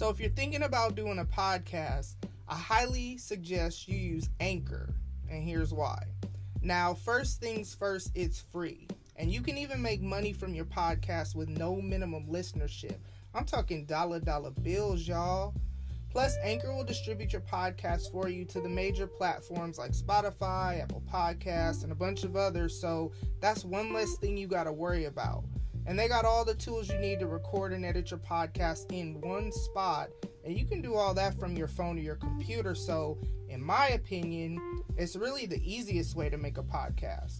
So if you're thinking about doing a podcast, I highly suggest you use Anchor, and here's why. Now, first things first, it's free, and you can even make money from your podcast with no minimum listenership. I'm talking dollar bills, y'all. Plus, Anchor will distribute your podcast for you to the major platforms like Spotify, Apple Podcasts, and a bunch of others, so that's one less thing you got to worry about. And they got all the tools you need to record and edit your podcast in one spot, and you can do all that from your phone or your computer, so in my opinion, it's really the easiest way to make a podcast.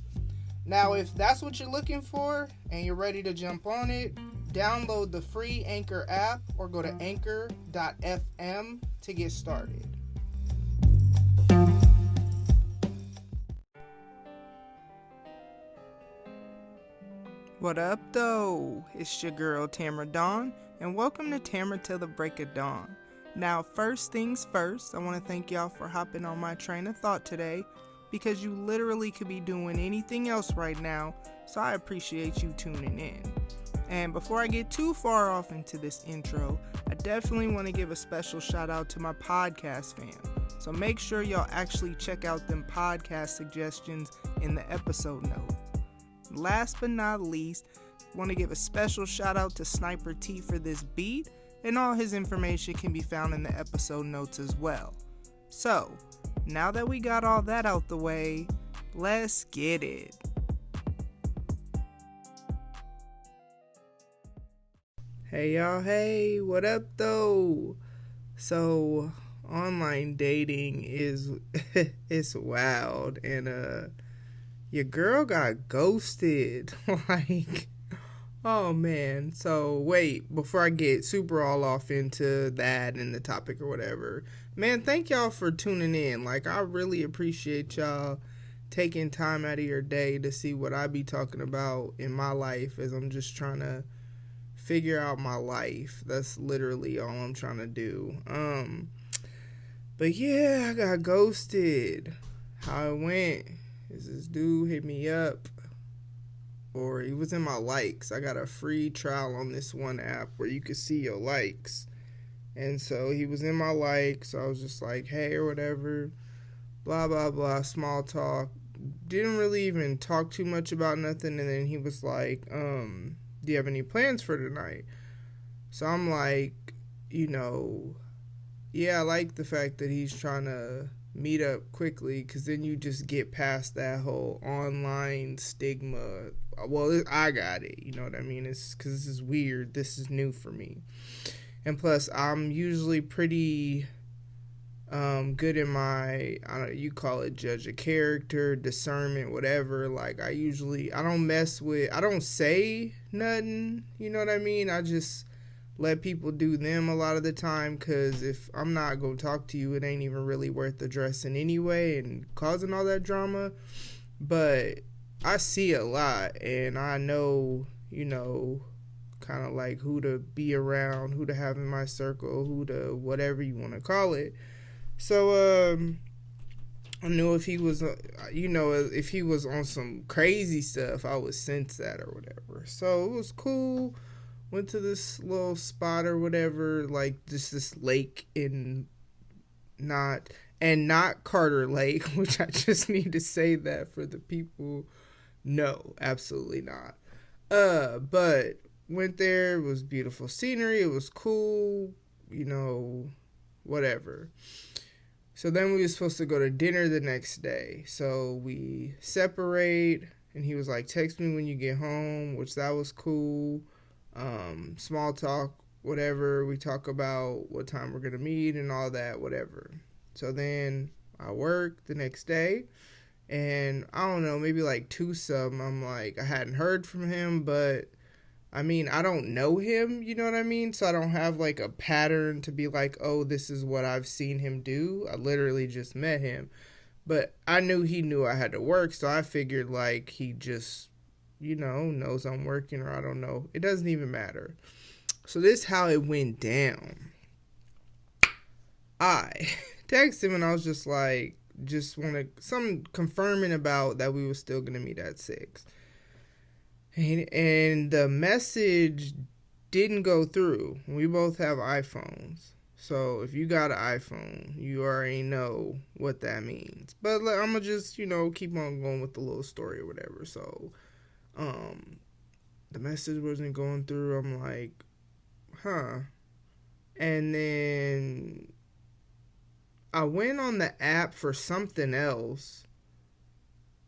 Now, if that's what you're looking for and you're ready to jump on it, download the free Anchor app or go to anchor.fm to get started. What up, though? It's your girl, Tamara Dawn, and welcome to Tamara Till the Break of Dawn. Now, first things first, I want to thank y'all for hopping on my train of thought today, because you literally could be doing anything else right now, so I appreciate you tuning in. And before I get too far off into this intro, I definitely want to give a special shout out to my podcast fam. So make sure y'all actually check out them podcast suggestions in the episode note. Last but not least, I want to give a special shout out to Sniper T for this beat, and all his information can be found in the episode notes as well. So, now that we got all that out the way, let's get it. Hey y'all, hey, what up though? So, online dating is, it's wild, and your girl got ghosted, like, oh man. So, wait, before I get super all off into that and the topic or whatever, man, thank y'all for tuning in. Like, I really appreciate y'all taking time out of your day to see what I be talking about in my life as I'm just trying to figure out my life. That's literally all I'm trying to do. But yeah, I got ghosted. How it went is this dude hit me up, or he was in my likes. I got a free trial on this one app where you could see your likes. And so he was in my likes. So I was just like, hey, or whatever, blah, blah, blah, small talk. Didn't really even talk too much about nothing. And then he was like, do you have any plans for tonight? So I'm like, yeah, I like the fact that he's trying to meet up quickly, because then you just get past that whole online stigma. Well, I got it, you know what I mean? It's because this is weird. This is new for me. And plus, I'm usually pretty good in my, you call it judge of character, discernment, whatever. Like, I don't say nothing, you know what I mean? I just let people do them a lot of the time, because if I'm not going to talk to you, it ain't even really worth addressing anyway and causing all that drama. But I see a lot, and I know, kind of like who to be around, who to have in my circle, who to whatever you want to call it. So, I knew if he was, if he was on some crazy stuff, I would sense that or whatever. So it was cool. Went to this little spot or whatever, like just this lake not Carter Lake, which I just need to say that for the people. No, absolutely not. But went there, it was beautiful scenery, it was cool, whatever. So then we were supposed to go to dinner the next day. So we separate, and he was like, text me when you get home, which that was cool. Small talk, whatever. We talk about what time we're going to meet and all that, whatever. So then I work the next day, and I don't know, maybe like 2-something. I'm like, I hadn't heard from him, but I mean, I don't know him, you know what I mean? So I don't have like a pattern to be like, oh, this is what I've seen him do. I literally just met him. But I knew he knew I had to work, so I figured like he just, knows I'm working, or I don't know. It doesn't even matter. So this is how it went down. I texted him, and I was just like, some confirming about that we were still going to meet at 6. And the message didn't go through. We both have iPhones. So if you got an iPhone, you already know what that means. But I'm gonna just, keep on going with the little story or whatever. So, the message wasn't going through. I'm like, huh. And then I went on the app for something else.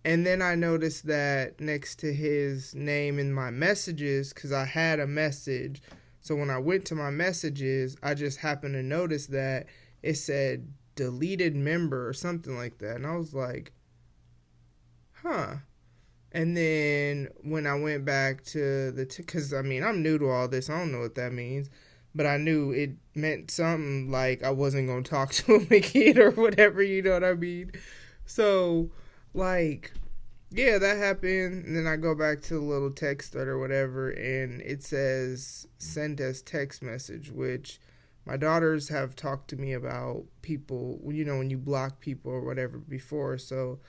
And then I noticed that next to his name in my messages, because I had a message. So when I went to my messages, I just happened to notice that it said deleted member or something like that. And I was like, huh. And then when I went back to because I'm new to all this. I don't know what that means. But I knew it meant something like I wasn't going to talk to him again or whatever, you know what I mean? So, yeah, that happened. And then I go back to the little text thread or whatever, and it says send as text message, which my daughters have talked to me about people, when you block people or whatever before. So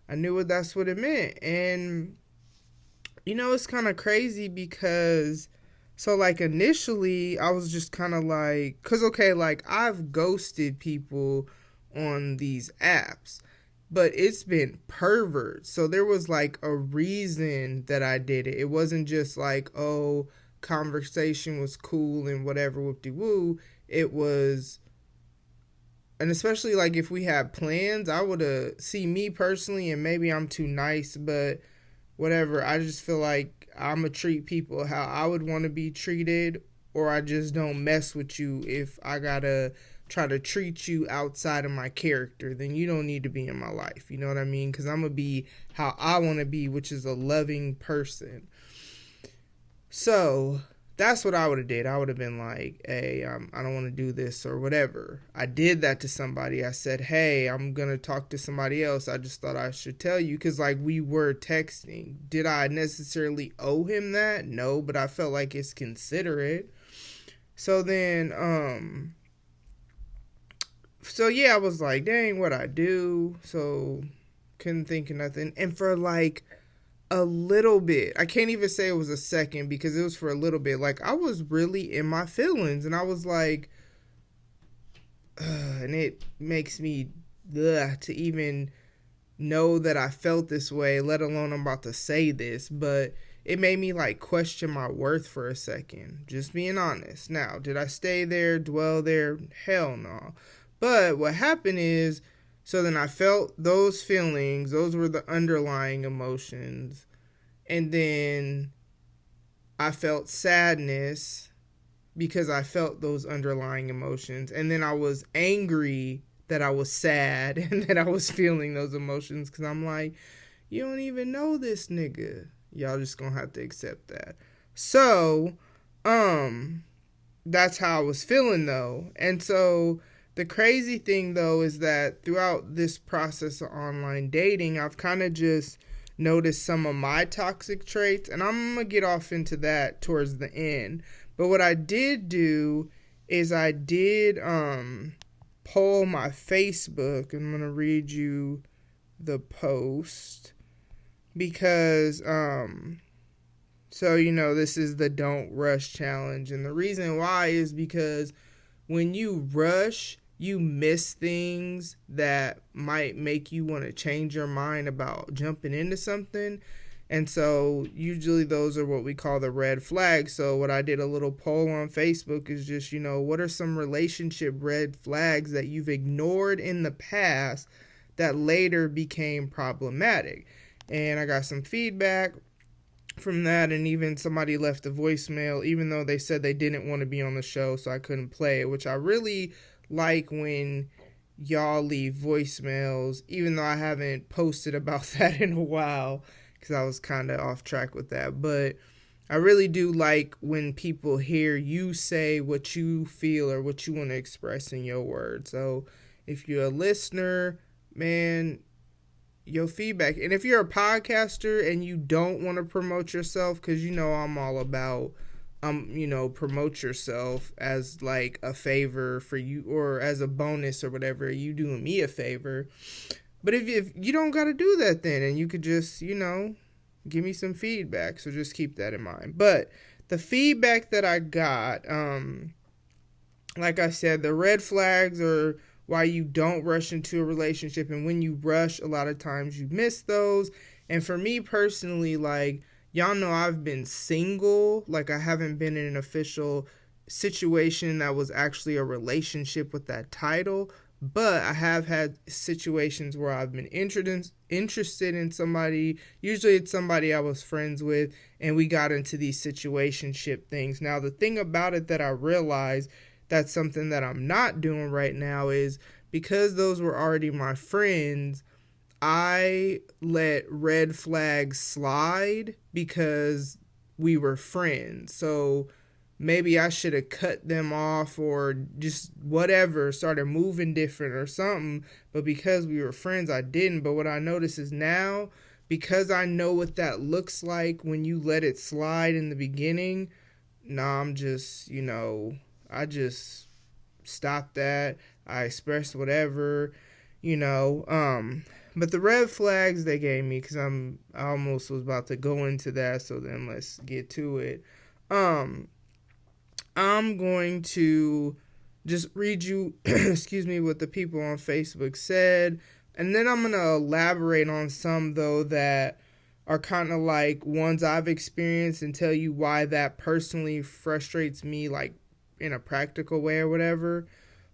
I knew that's what it meant. And, it's kind of crazy because, so initially I was just kind of because, I've ghosted people on these apps. But it's been pervert. So there was a reason that I did it. It wasn't just conversation was cool and whatever, whoop-de-woo. It was, and especially if we had plans, I would see me personally, and maybe I'm too nice, but whatever. I just feel like I'm going to treat people how I would want to be treated, or I just don't mess with you if I got to try to treat you outside of my character. Then you don't need to be in my life. You know what I mean? Because I'm going to be how I want to be, which is a loving person. So that's what I would have did. I would have been like, hey, I don't want to do this or whatever. I did that to somebody. I said, hey, I'm going to talk to somebody else. I just thought I should tell you, because we were texting. Did I necessarily owe him that? No, but I felt like it's considerate. So then, so yeah, I was like, dang, what I do? So couldn't think of nothing. And for a little bit, I can't even say it was a second, because it was for a little bit. I was really in my feelings, and I was like, and it makes me to even know that I felt this way, let alone I'm about to say this, but it made me question my worth for a second. Just being honest. Now, did I stay there, dwell there? Hell no. But what happened is, so then I felt those feelings. Those were the underlying emotions. And then I felt sadness because I felt those underlying emotions. And then I was angry that I was sad and that I was feeling those emotions, because I'm like, you don't even know this nigga. Y'all just gonna have to accept that. So, that's how I was feeling though. And so the crazy thing, though, is that throughout this process of online dating, I've kind of just noticed some of my toxic traits, and I'm going to get off into that towards the end. But what I did do is I did poll my Facebook. I'm going to read you the post because, so, this is the Don't Rush Challenge. And the reason why is because when you rush, you miss things that might make you want to change your mind about jumping into something. And so usually those are what we call the red flags. So what I did a little poll on Facebook is just, what are some relationship red flags that you've ignored in the past that later became problematic? And I got some feedback from that, and even somebody left a voicemail, even though they said they didn't want to be on the show, so I couldn't play it, which I really like when y'all leave voicemails, even though I haven't posted about that in a while, because I was kind of off track with that. But I really do like when people hear you say what you feel or what you want to express in your words. So if you're a listener, man, your feedback. And if you're a podcaster and you don't want to promote yourself, because I'm all about promote yourself as a favor for you, or as a bonus or whatever, you doing me a favor. But if you don't got to do that, then, and you could just give me some feedback. So just keep that in mind. But the feedback that I got, like I said, the red flags are why you don't rush into a relationship. And when you rush, a lot of times you miss those. And for me personally, like, y'all know I've been single. Like, I haven't been in an official situation that was actually a relationship with that title. But I have had situations where I've been interested in somebody. Usually it's somebody I was friends with, and we got into these situationship things. Now, the thing about it that I realized, that's something that I'm not doing right now, is because those were already my friends, I let red flags slide because we were friends. So maybe I should have cut them off or just whatever, started moving different or something. But because we were friends, I didn't. But what I notice is now, because I know what that looks like when you let it slide in the beginning, I'm just, I just stopped that. I expressed whatever, But the red flags they gave me, because I almost was about to go into that, so then let's get to it. I'm going to just read you, what the people on Facebook said. And then I'm going to elaborate on some, though, that are kind of like ones I've experienced and tell you why that personally frustrates me, like in a practical way or whatever.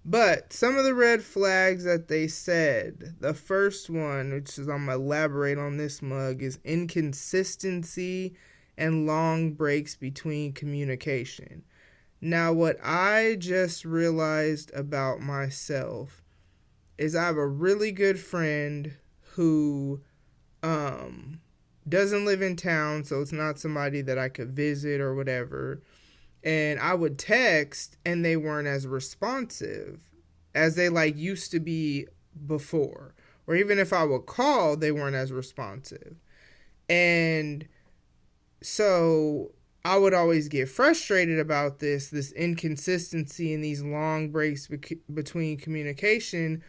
But some of the red flags that they said, the first one, which is I'm going to elaborate on this mug, is inconsistency and long breaks between communication. Now, what I just realized about myself is I have a really good friend who doesn't live in town, so it's not somebody that I could visit or whatever. And I would text, and they weren't as responsive as they used to be before. Or even if I would call, they weren't as responsive. And so I would always get frustrated about this inconsistency and these long breaks between communication.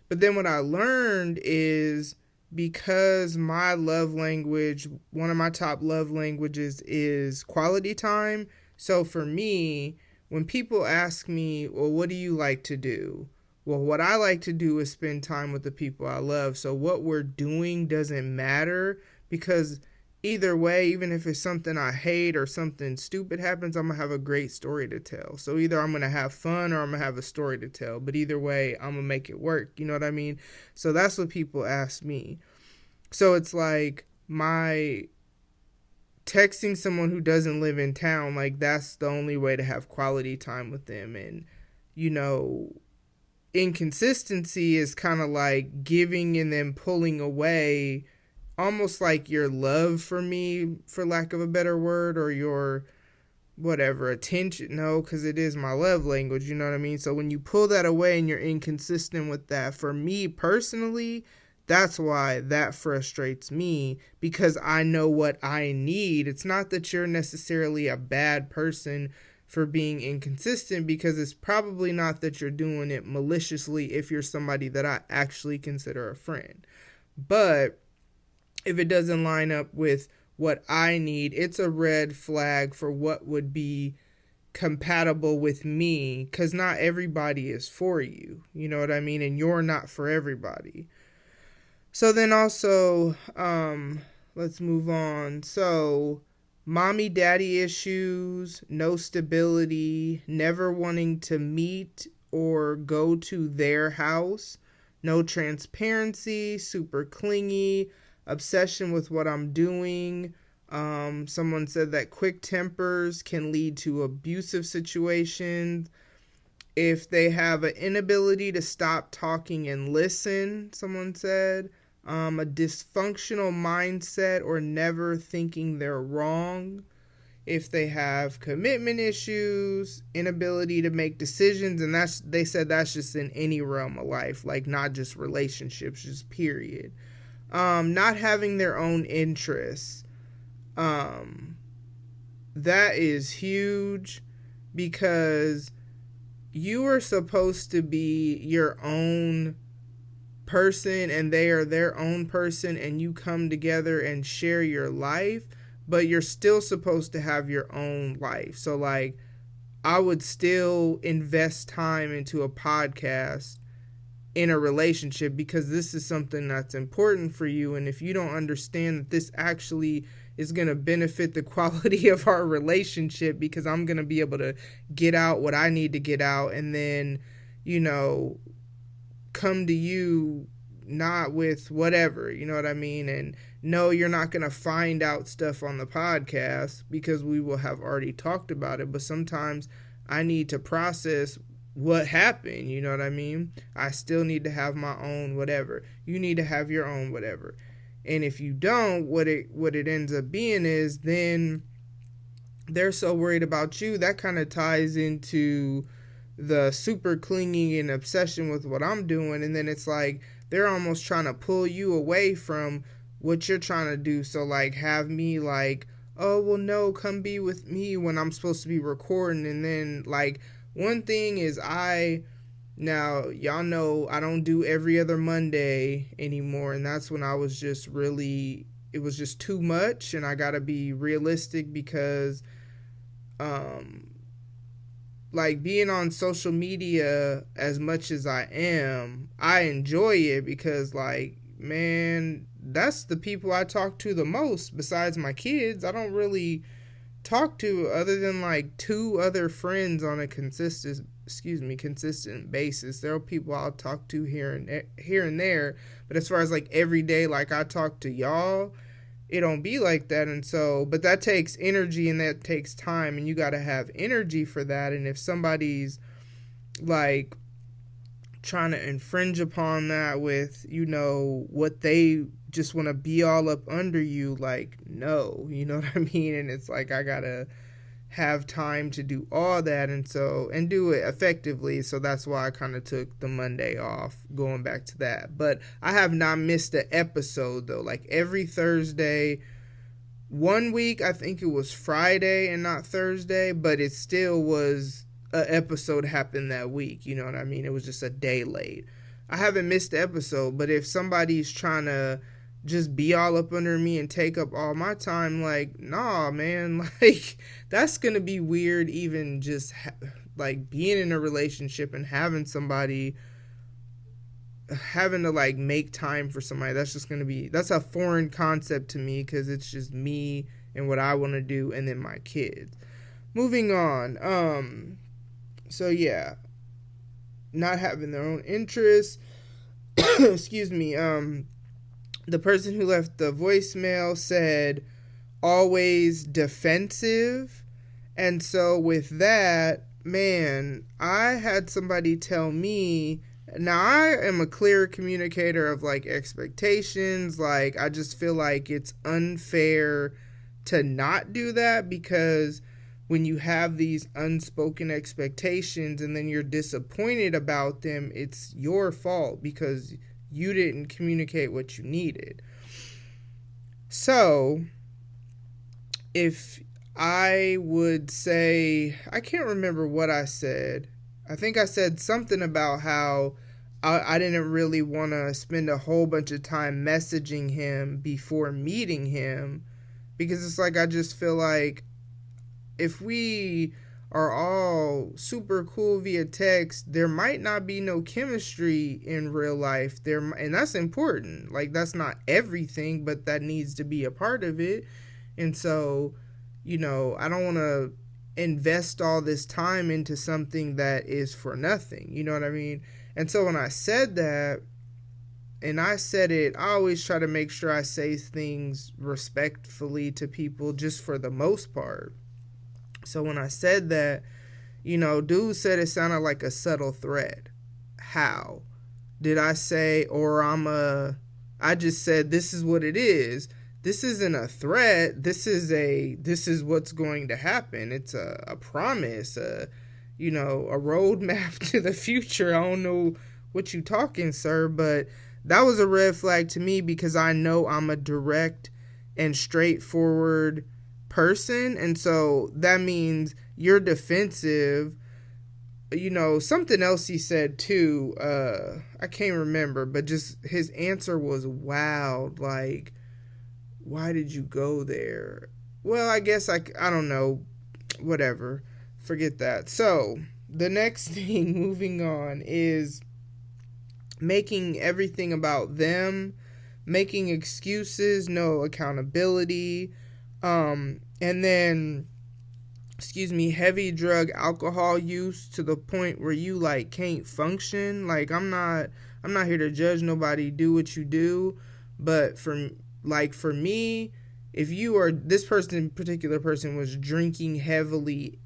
But then what I learned is, because my love language, one of my top love languages is quality time. So for me, when people ask me, well, what do you like to do? Well, what I like to do is spend time with the people I love. So what we're doing doesn't matter, because either way, even if it's something I hate or something stupid happens, I'm going to have a great story to tell. So either I'm going to have fun or I'm going to have a story to tell. But either way, I'm going to make it work. You know what I mean? So that's what people ask me. So it's like my texting someone who doesn't live in town, that's the only way to have quality time with them. And, inconsistency is kind of like giving and then pulling away, almost like your love for me, for lack of a better word, or your whatever, attention. No, because it is my love language, you know what I mean? So when you pull that away and you're inconsistent with that, for me personally, that's why that frustrates me, because I know what I need. It's not that you're necessarily a bad person for being inconsistent, because it's probably not that you're doing it maliciously if you're somebody that I actually consider a friend. But if it doesn't line up with what I need, it's a red flag for what would be compatible with me, because not everybody is for you. You know what I mean? And you're not for everybody. So then also, let's move on. So, mommy daddy issues, no stability, never wanting to meet or go to their house, no transparency, super clingy, obsession with what I'm doing. Someone said that quick tempers can lead to abusive situations. If they have an inability to stop talking and listen, someone said. A dysfunctional mindset or never thinking they're wrong. If they have commitment issues, inability to make decisions, and they said that's just in any realm of life, not just relationships, just period. Not having their own interests. That is huge, because you are supposed to be your own person and they are their own person, and you come together and share your life, but you're still supposed to have your own life. So I would still invest time into a podcast in a relationship, because this is something that's important for you. And if you don't understand that this actually is going to benefit the quality of our relationship, because I'm going to be able to get out what I need to get out, and then, come to you not with whatever, you know what I mean? And no, you're not going to find out stuff on the podcast because we will have already talked about it. But sometimes I need to process what happened, you know what I mean? I still need to have my own whatever. You need to have your own whatever. And if you don't, what it ends up being is then they're so worried about you. That kind of ties into the super clinging and obsession with what I'm doing. And then it's like they're almost trying to pull you away from what you're trying to do. So like have me like, oh, well, no, come be with me when I'm supposed to be recording. And then like one thing is now y'all know I don't do every other Monday anymore. And that's when I was just really, it was just too much. And I got to be realistic because, like being on social media as much as I am, I enjoy it because like, man, that's the people I talk to the most besides my kids. I don't really talk to other than like 2 other friends on a consistent basis. There are people I'll talk to here and there, but as far as like every day, like I talk to y'all, it don't be like that. And so, but that takes energy and that takes time, and you got to have energy for that. And if somebody's like trying to infringe upon that with, what they just want to be all up under you, like, no, you know what I mean? And it's like, I got to have time to do all that and do it effectively. So that's why I kind of took the Monday off, going back to that. But I have not missed an episode though. Like every Thursday, one week, I think it was Friday and not Thursday, but it still was an episode happened that week. You know what I mean? It was just a day late. I haven't missed the episode, but if somebody's trying to just be all up under me and take up all my time, like, nah, man, like, that's gonna be weird. Even just like being in a relationship and having somebody having to like make time for somebody, that's a foreign concept to me, because it's just me and what I want to do and then my kids. Moving on. So yeah, not having their own interests. Excuse me. The person who left the voicemail said always defensive. And so with that, man, I had somebody tell me, now I am a clear communicator of like expectations. Like I just feel like it's unfair to not do that, because when you have these unspoken expectations and then you're disappointed about them, it's your fault because you didn't communicate what you needed. So, if I would say, I can't remember what I said. I think I said something about how I didn't really want to spend a whole bunch of time messaging him before meeting him, because it's like I just feel like if we are all super cool via text, there might not be no chemistry in real life there, and that's important. Like that's not everything, but that needs to be a part of it. And so, I don't want to invest all this time into something that is for nothing, you know what I mean? And so when I said that, and I said it, I always try to make sure I say things respectfully to people, just for the most part. So when I said that, dude said it sounded like a subtle threat. How? Did I say, I just said, this is what it is. This isn't a threat. This is what's going to happen. It's a promise, a roadmap to the future. I don't know what you talking, sir, but that was a red flag to me, because I know I'm a direct and straightforward person, and so that means you're defensive. Something else he said too, I can't remember, but just his answer was wild. Like, why did you go there? Well, I guess I don't know, whatever. forget that. So the next thing, moving on, is making everything about them, making excuses, no accountability, and then heavy drug alcohol use to the point where you like can't function. Like I'm not here to judge nobody, do what you do, but for me, if you are this particular person was drinking heavily,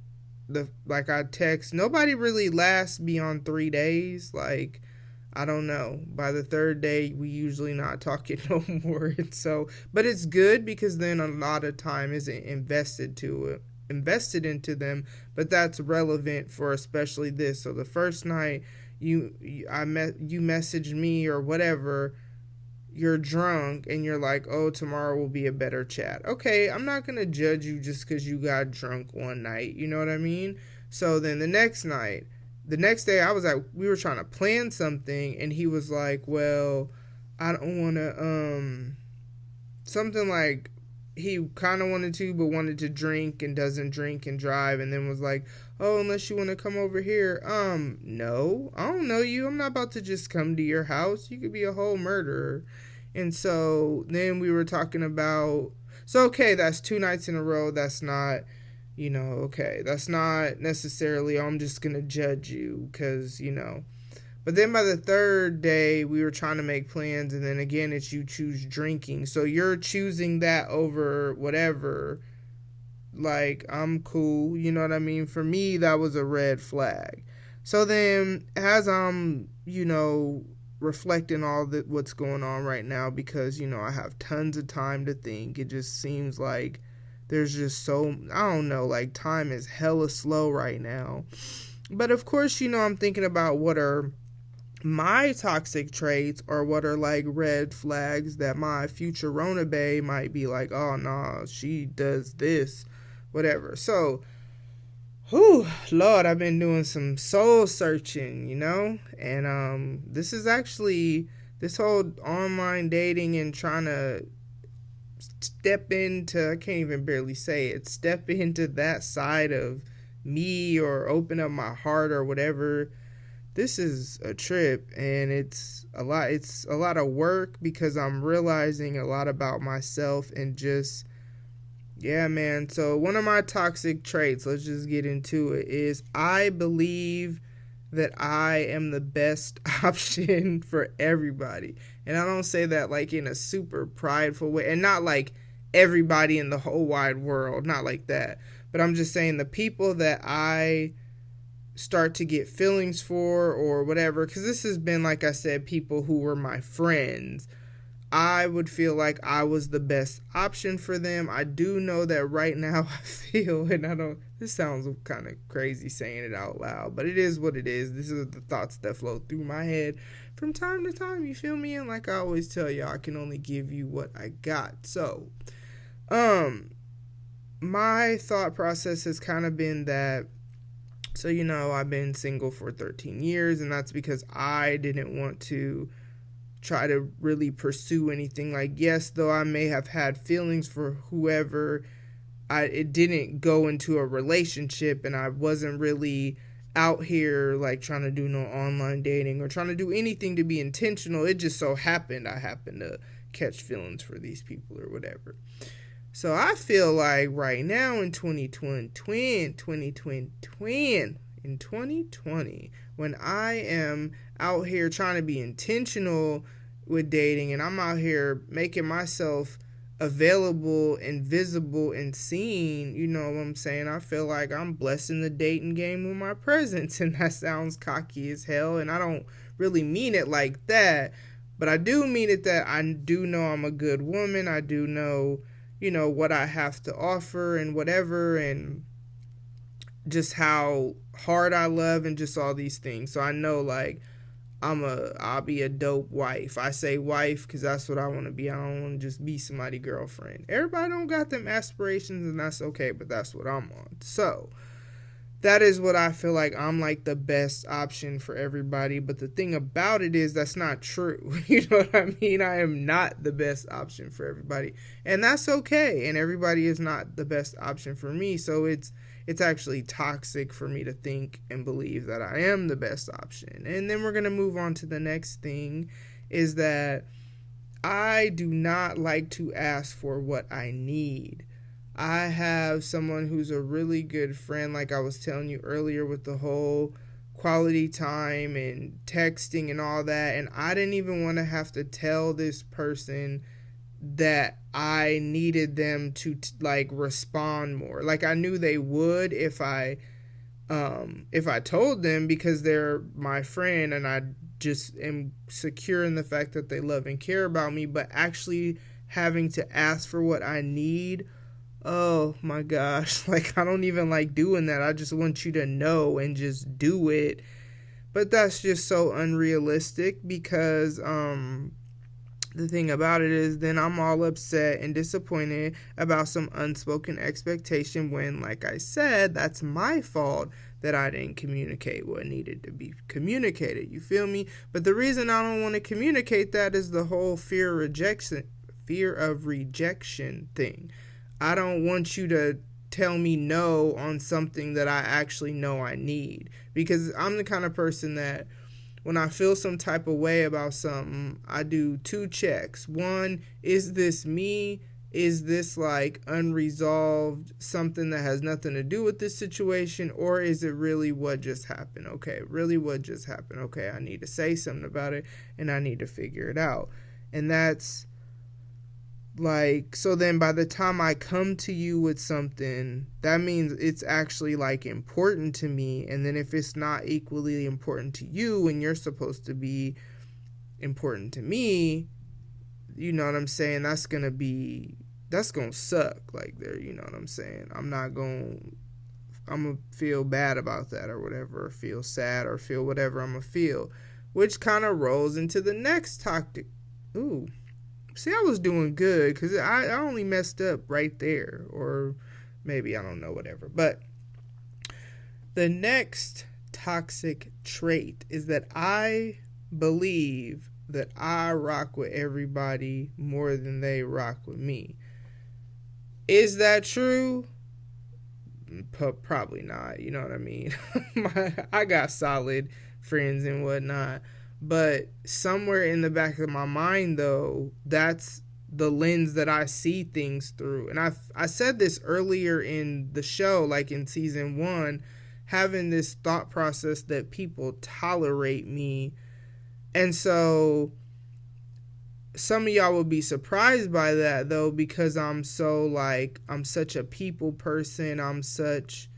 I text, nobody really lasts beyond 3 days. Like, I don't know. By the third day, we usually not talking no more. And so, but it's good because then a lot of time isn't invested into them. But that's relevant for especially this. So the first night you messaged me or whatever, you're drunk and you're like, oh, tomorrow will be a better chat. Okay, I'm not gonna judge you just because you got drunk one night. You know what I mean? So then the next day, we were trying to plan something, and he was like, well, I don't want to, something like he kind of wanted to, but wanted to drink and doesn't drink and drive, and then was like, oh, unless you want to come over here. No, I don't know you. I'm not about to just come to your house. You could be a whole murderer. And so then we were talking about, so okay, that's 2 nights in a row. That's not, okay, that's not necessarily, I'm just going to judge you because, But then by the third day, we were trying to make plans, and then again, it's you choose drinking. So you're choosing that over whatever. Like, I'm cool, you know what I mean? For me, that was a red flag. So then, as I'm, reflecting all that what's going on right now, because, I have tons of time to think, it just seems like there's just so, I don't know, like time is hella slow right now. But of course, I'm thinking about what are my toxic traits or what are like red flags that my future Rona bae might be like, oh no, she does this, whatever. So, Lord, I've been doing some soul searching, and this whole online dating and trying to step into, I can't even barely say it, step into that side of me or open up my heart or whatever. This is a trip, and it's a lot of work because I'm realizing a lot about myself and just, yeah, man. So one of my toxic traits, let's just get into it, is I believe that I am the best option for everybody. And I don't say that like in a super prideful way, and not like everybody in the whole wide world, not like that. But I'm just saying the people that I start to get feelings for or whatever, because this has been, like I said, people who were my friends, I would feel like I was the best option for them. I do know that right now I feel, and this sounds kind of crazy saying it out loud, but it is what it is. These are the thoughts that flow through my head from time to time, you feel me? And like I always tell y'all, I can only give you what I got. So, my thought process has kind of been that, so, I've been single for 13 years, and that's because I didn't want to try to really pursue anything. Like, yes, though I may have had feelings for whoever, it didn't go into a relationship, and I wasn't really out here, like, trying to do no online dating or trying to do anything to be intentional. It just so happened I happened to catch feelings for these people or whatever. So I feel like right now in 2020, when I am out here trying to be intentional with dating and I'm out here making myself available and visible and seen, you know what I'm saying? I feel like I'm blessing the dating game with my presence, and that sounds cocky as hell, and I don't really mean it like that, but I do mean it that I do know I'm a good woman. I do know, what I have to offer and whatever, and just how hard I love and just all these things. So I know, like, I'll be a dope wife. I say wife because that's what I want to be. I don't want to just be somebody's girlfriend. Everybody don't got them aspirations, and that's okay, but that's what I'm on. So that is what I feel like I'm like the best option for everybody. But the thing about it is that's not true. You know what I mean? I am not the best option for everybody. And that's okay. And everybody is not the best option for me. So it's actually toxic for me to think and believe that I am the best option. And then we're going to move on to the next thing, is that I do not like to ask for what I need. I have someone who's a really good friend, like I was telling you earlier, with the whole quality time and texting and all that, and I didn't even want to have to tell this person that I needed them to like respond more. Like, I knew they would if I told them, because they're my friend and I just am secure in the fact that they love and care about me. But actually having to ask for what I need, oh my gosh, like, I don't even like doing that. I just want you to know and just do it. But that's just so unrealistic, because the thing about it is then I'm all upset and disappointed about some unspoken expectation when, like I said, that's my fault that I didn't communicate what needed to be communicated. You feel me? But the reason I don't want to communicate that is the whole fear of rejection thing. I don't want you to tell me no on something that I actually know I need, because I'm the kind of person that when I feel some type of way about something, I do 2 checks. One, is this me? Is this like unresolved, something that has nothing to do with this situation? Or is it really what just happened? Okay, really what just happened? Okay, I need to say something about it and I need to figure it out. And that's like, so then by the time I come to you with something, that means it's actually like important to me. And then if it's not equally important to you and you're supposed to be important to me, you know what I'm saying? That's going to suck. Like, there, you know what I'm saying? I'm going to feel bad about that or whatever, or feel sad or feel whatever I'm going to feel, which kind of rolls into the next topic. Ooh. See, I was doing good because I only messed up right there. Or maybe, I don't know, whatever. But the next toxic trait is that I believe that I rock with everybody more than they rock with me. Is that true? Probably not. You know what I mean? I got solid friends and whatnot. But somewhere in the back of my mind, though, that's the lens that I see things through. And I said this earlier in the show, like in season 1, having this thought process that people tolerate me. And so some of y'all will be surprised by that, though, because I'm such a people person. I'm such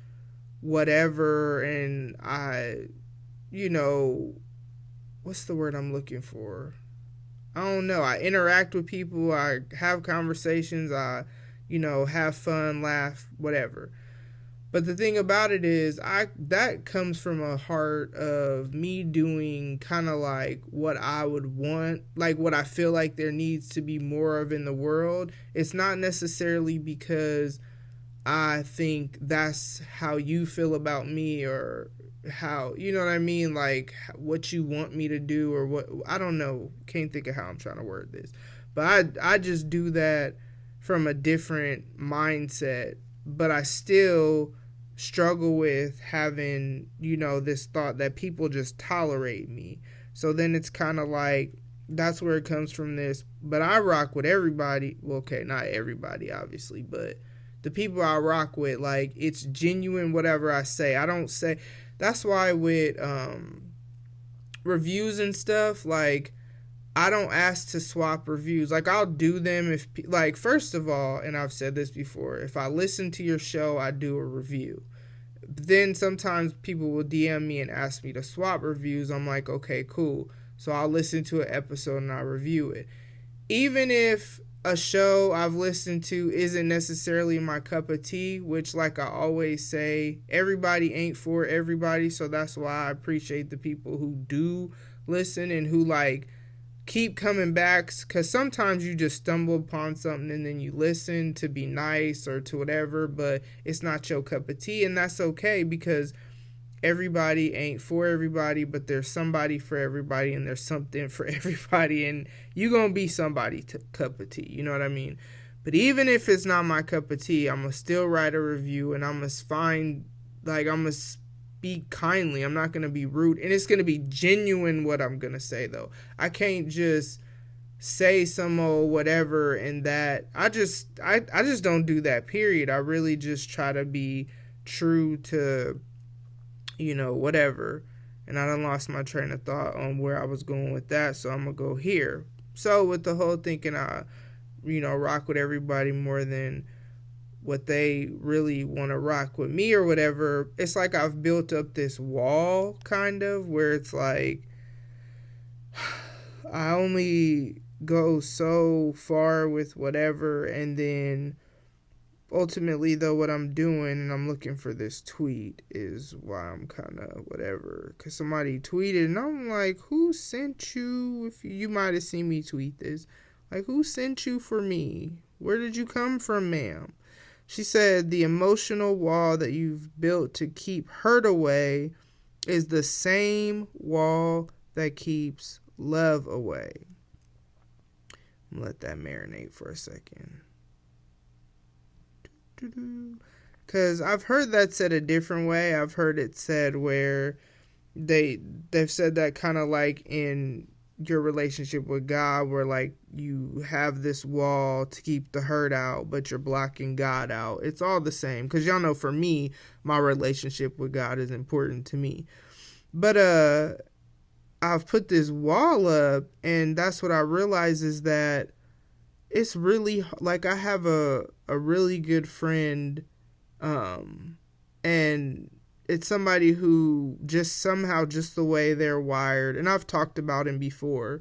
whatever. And what's the word I'm looking for? I don't know. I interact with people. I have conversations. I, have fun, laugh, whatever. But the thing about it is, that comes from a heart of me doing kind of like what I would want, like what I feel like there needs to be more of in the world. It's not necessarily because I think that's how you feel about me, or how, you know what I mean, like what you want me to do, or what, I don't know, can't think of how I'm trying to word this, but I just do that from a different mindset. But I still struggle with having, this thought that people just tolerate me. So then it's kind of like, that's where it comes from, this. But I rock with everybody. Well, okay, not everybody, obviously, but the people I rock with, like, it's genuine whatever I say. I don't say, that's why with reviews and stuff, like, I don't ask to swap reviews. Like, I'll do them if, like, first of all, and I've said this before, if I listen to your show, I do a review. Then sometimes people will DM me and ask me to swap reviews. I'm like, okay, cool. So I'll listen to an episode and I'll review it. Even if a show I've listened to isn't necessarily my cup of tea, which, like I always say, everybody ain't for everybody. So that's why I appreciate the people who do listen and who, like, keep coming back, because sometimes you just stumble upon something and then you listen to be nice or to whatever, but it's not your cup of tea, and that's okay, because everybody ain't for everybody, but there's somebody for everybody, and there's something for everybody, and you gonna be somebody's cup of tea, you know what I mean? But even if it's not my cup of tea, I'm gonna still write a review, and I'm gonna speak kindly. I'm not gonna be rude, and it's gonna be genuine what I'm gonna say, though. I can't just say some old whatever, and that I just don't do that, period. I really just try to be true to, whatever. And I done lost my train of thought on where I was going with that, so I'm gonna go here. So with the whole thinking I rock with everybody more than what they really want to rock with me or whatever, it's like I've built up this wall, kind of, where it's like I only go so far with whatever, and then ultimately, though, what I'm doing, and I'm looking for this tweet, is why I'm kind of whatever, because somebody tweeted, and I'm like, who sent you? If you might have seen me tweet this, like, who sent you for me? Where did you come from, ma'am? She said, the emotional wall that you've built to keep hurt away is the same wall that keeps love away. I'm gonna let that marinate for a second. Because I've heard that said a different way. I've heard it said where they've said that kind of like in your relationship with God, where like you have this wall to keep the hurt out, but you're blocking God out. It's all the same, because y'all know, for me, my relationship with God is important to me. But I've put this wall up, and that's what I realize, is that it's really, like, I have a really good friend, and it's somebody who just somehow, just the way they're wired, and I've talked about him before,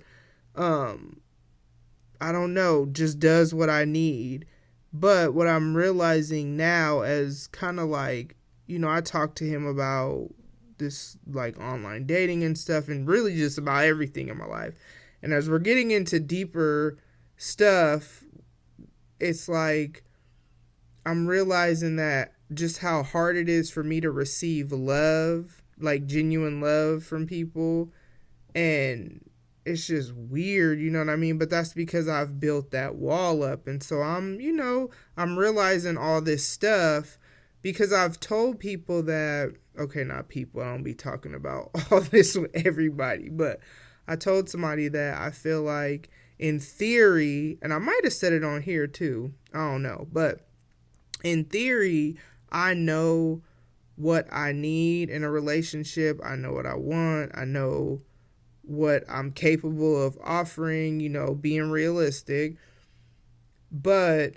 I don't know, just does what I need. But what I'm realizing now, as kind of like, I talked to him about this, like, online dating and stuff, and really just about everything in my life. And as we're getting into deeper stuff, it's like I'm realizing that just how hard it is for me to receive love, like genuine love from people, and it's just weird, you know what I mean? But that's because I've built that wall up, and so I'm realizing all this stuff, because I've told people that, okay, not people, I don't be talking about all this with everybody, but I told somebody that I feel like, in theory, and I might have said it on here too, I don't know, but in theory, I know what I need in a relationship. I know what I want. I know what I'm capable of offering, being realistic. But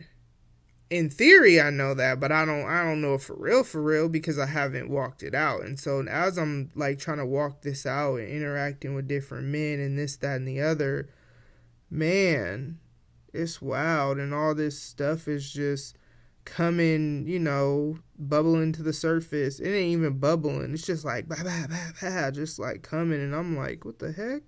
in theory, I know that, but I don't know it for real, because I haven't walked it out. And so as I'm like trying to walk this out and interacting with different men and this, that, and the other, man, it's wild, and all this stuff is just coming, bubbling to the surface. It ain't even bubbling. It's just like, bah, bah, bah, bah, just like coming, and I'm like, what the heck?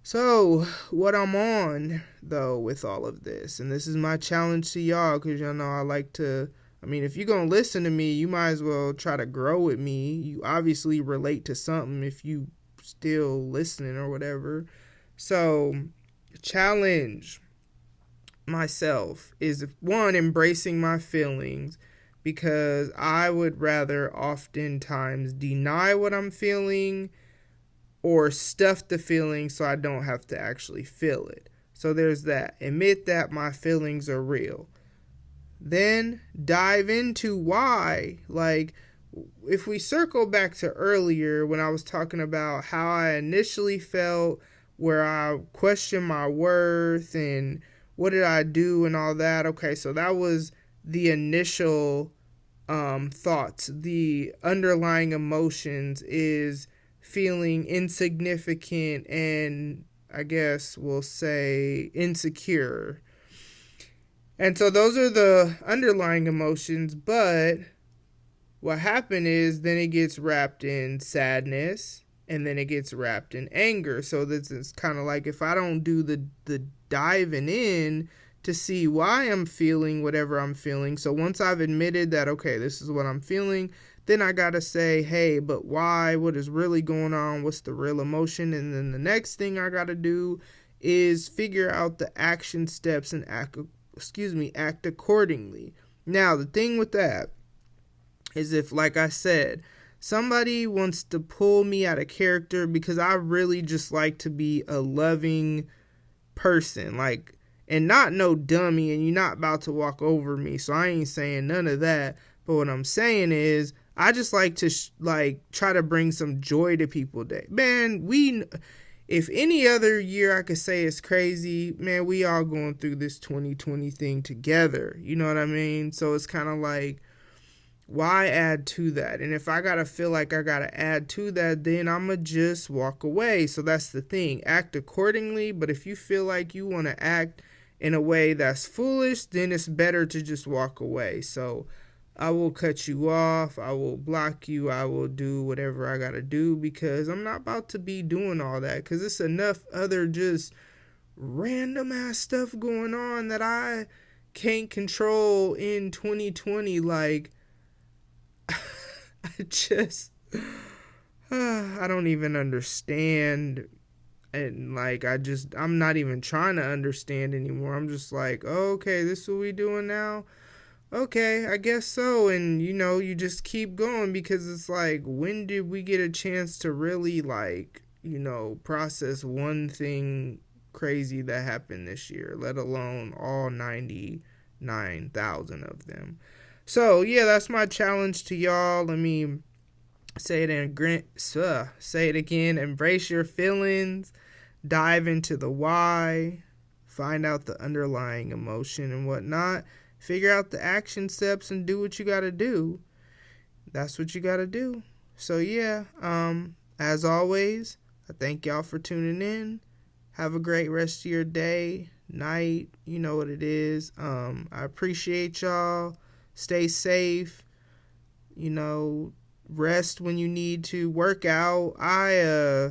So, what I'm on, though, with all of this, and this is my challenge to y'all, because y'all know I like to, if you're going to listen to me, you might as well try to grow with me. You obviously relate to something if you still listening or whatever. So, challenge myself is, one, embracing my feelings, because I would rather oftentimes deny what I'm feeling or stuff the feeling so I don't have to actually feel it. So there's that. Admit that my feelings are real. Then dive into why. Like, if we circle back to earlier when I was talking about how I initially felt, where I questioned my worth and what did I do and all that. Okay, so that was the initial thoughts. The underlying emotions is feeling insignificant and, I guess we'll say, insecure. And so those are the underlying emotions, but what happened is then it gets wrapped in sadness, and then it gets wrapped in anger. So this is kind of like, if I don't do the diving in to see why I'm feeling whatever I'm feeling. So once I've admitted that, okay, this is what I'm feeling, then I gotta say, hey, but why? What is really going on? What's the real emotion? And then the next thing I gotta do is figure out the action steps and act accordingly. Now, the thing with that is, if, like I said, somebody wants to pull me out of character because I really just like to be a loving person, like, and not no dummy, and you're not about to walk over me, so I ain't saying none of that. But what I'm saying is, I just like to try to bring some joy to people. Man, if any other year I could say it's crazy, man, we all going through this 2020 thing together. You know what I mean? So it's kind of like, why add to that? And if I gotta feel like I gotta add to that, then I'ma just walk away. So that's the thing. Act accordingly. But if you feel like you want to act in a way that's foolish, then it's better to just walk away. So I will cut you off, I will block you, I will do whatever I gotta do, because I'm not about to be doing all that, because it's enough other just random ass stuff going on that I can't control in 2020. Like, I don't even understand. And like, I'm not even trying to understand anymore. I'm just like, oh, okay, this is what we doing now? Okay, I guess so. And you just keep going, because it's like, when did we get a chance to really process one thing crazy that happened this year, let alone all 99,000 of them? So yeah, that's my challenge to y'all. Let me say it again. Embrace your feelings. Dive into the why. Find out the underlying emotion and whatnot. Figure out the action steps and do what you gotta do. That's what you gotta do. So yeah, as always, I thank y'all for tuning in. Have a great rest of your day, night. You know what it is. I appreciate y'all. Stay safe. Rest when you need to. Work out. I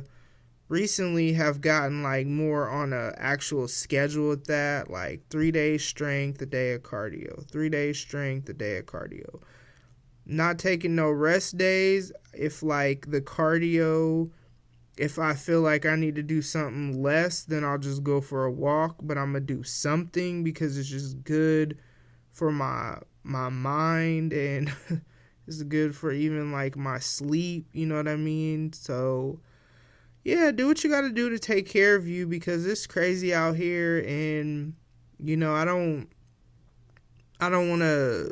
recently have gotten more on a actual schedule with that, 3 days strength, a day of cardio, 3 days strength, a day of cardio. Not taking no rest days. If the cardio, if I feel like I need to do something less, then I'll just go for a walk, but I'm gonna do something because it's just good for my mind, and it's good for even my sleep, you know what I mean? So yeah, do what you gotta do to take care of you, because it's crazy out here, and I don't want to.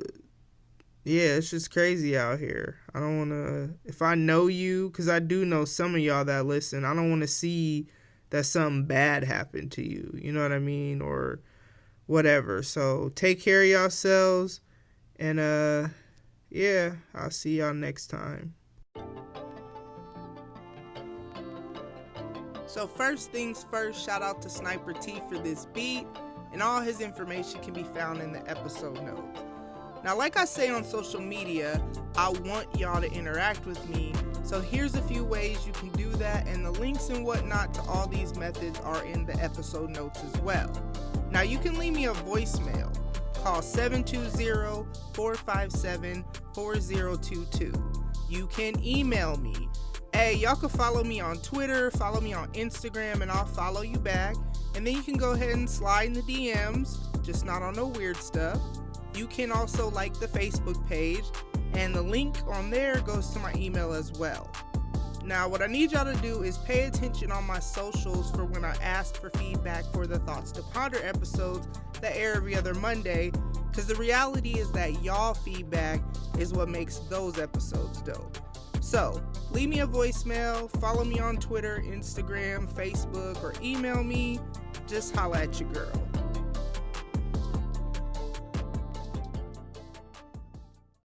Yeah, it's just crazy out here. I don't want to. If I know you, because I do know some of y'all that listen, I don't want to see that something bad happened to you. You know what I mean, or whatever. So take care of yourselves, and yeah, I'll see y'all next time. So first things first, shout out to Sniper T for this beat, and all his information can be found in the episode notes. Now, like I say on social media, I want y'all to interact with me, so here's a few ways you can do that, and the links and whatnot to all these methods are in the episode notes as well. Now, you can leave me a voicemail. Call 720-457-4022. You can email me. Hey, y'all can follow me on Twitter, follow me on Instagram, and I'll follow you back. And then you can go ahead and slide in the DMs, just not on no weird stuff. You can also like the Facebook page, and the link on there goes to my email as well. Now, what I need y'all to do is pay attention on my socials for when I ask for feedback for the Thoughts to Ponder episodes that air every other Monday, because the reality is that y'all feedback is what makes those episodes dope. So, leave me a voicemail, follow me on Twitter, Instagram, Facebook, or email me. Just holla at your girl.